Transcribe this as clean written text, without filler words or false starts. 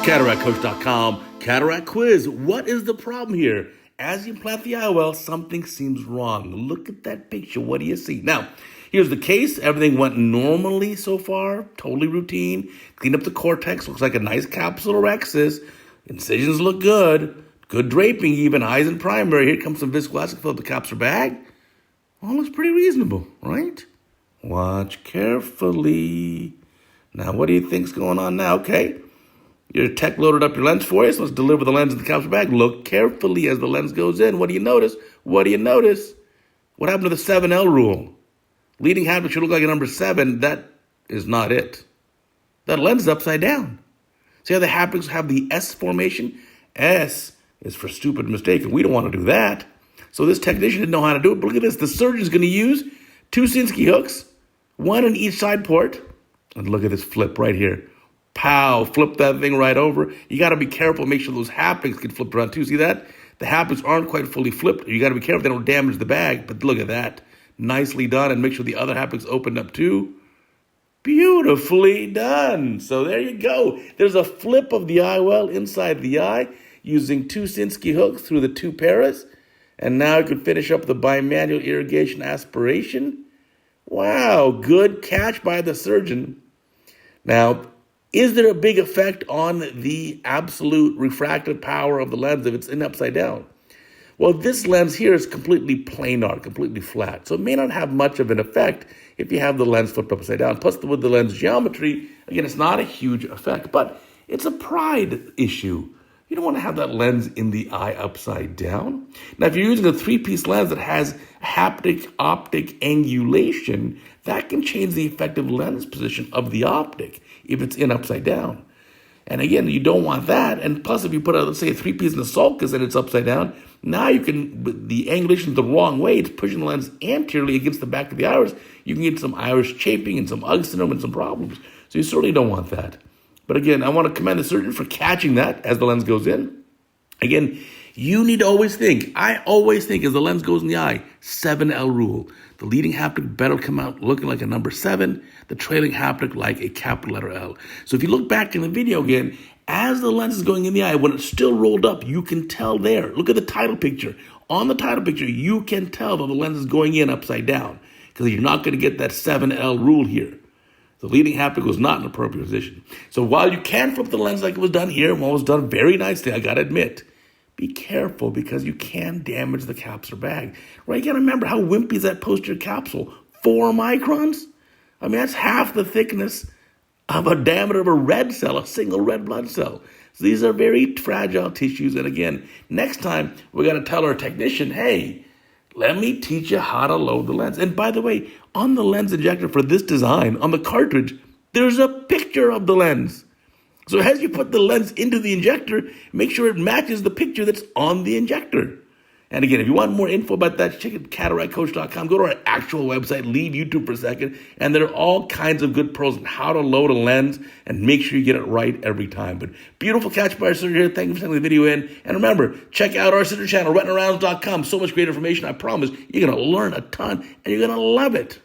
CataractCoach.com, Cataract Quiz. What is the problem here? As you implant the IOL, something seems wrong. Look at that picture. What do you see? Now, here's the case. Everything went normally so far. Totally routine. Cleaned up the cortex. Looks like a nice capsulorhexis. Incisions look good. Good draping even. Eyes and primary. Here comes some viscoelastic. Fill up the capsular bag. All looks pretty reasonable, right? Watch carefully. Now, what do you think's going on now? Okay. Your tech loaded up your lens for you, so let's deliver the lens in the capsular bag. Look carefully as the lens goes in. What do you notice? What do you notice? What happened to the 7L rule? Leading haptic should look like a number 7. That is not it. That lens is upside down. See how the haptics have the S formation? S is for stupid mistake, and we don't want to do that. So this technician didn't know how to do it. But look at this. The surgeon's going to use 2 Sinskey hooks, 1 in each side port. And look at this flip right here. Pow, flip that thing right over. You got to be careful, make sure those haptics get flipped around too. See that? The haptics aren't quite fully flipped. You got to be careful they don't damage the bag. But look at that. Nicely done. And make sure the other haptics opened up too. Beautifully done. So there you go. There's a flip of the IOL inside the eye using 2 Sinskey hooks through the 2 paras. And now you can finish up the bimanual irrigation aspiration. Wow, good catch by the surgeon. Now, is there a big effect on the absolute refractive power of the lens if it's in upside down? Well, this lens here is completely planar, completely flat. So it may not have much of an effect if you have the lens flipped upside down. Plus, with the lens geometry, again, it's not a huge effect, but it's a pride issue. You don't want to have that lens in the eye upside down. Now, if you're using a 3-piece lens that has haptic optic angulation, that can change the effective lens position of the optic if it's in upside down. And again, you don't want that. And plus, if you put, let's say, a 3-piece in the sulcus and it's upside down, now you can, the angulation is the wrong way. It's pushing the lens anteriorly against the back of the iris. You can get some iris chafing and some Ugg syndrome and some problems. So you certainly don't want that. But again, I want to commend the surgeon for catching that as the lens goes in. Again, you need to always think, I always think as the lens goes in the eye, 7L rule. The leading haptic better come out looking like a number 7, the trailing haptic like a capital letter L. So if you look back in the video again, as the lens is going in the eye, when it's still rolled up, you can tell there. Look at the title picture. On the title picture, you can tell that the lens is going in upside down because you're not going to get that 7L rule here. The leading haptic was not in an appropriate position. So while you can flip the lens like it was done here, well, it was done very nicely, I got to admit, be careful because you can damage the capsular bag. Right? You got to remember how wimpy is that posterior capsule? 4 microns? I mean, that's half the thickness of a diameter of a red cell, a single red blood cell. So these are very fragile tissues. And again, next time we got to tell our technician, hey, let me teach you how to load the lens. And by the way, on the lens injector for this design, on the cartridge, there's a picture of the lens. So as you put the lens into the injector, make sure it matches the picture that's on the injector. And again, if you want more info about that, check out CataractCoach.com. Go to our actual website, leave YouTube for a second, and there are all kinds of good pros on how to load a lens and make sure you get it right every time. But beautiful catch by our sister here. Thank you for sending the video in. And remember, check out our sister channel, retinarounds.com. So much great information. I promise you're going to learn a ton, and you're going to love it.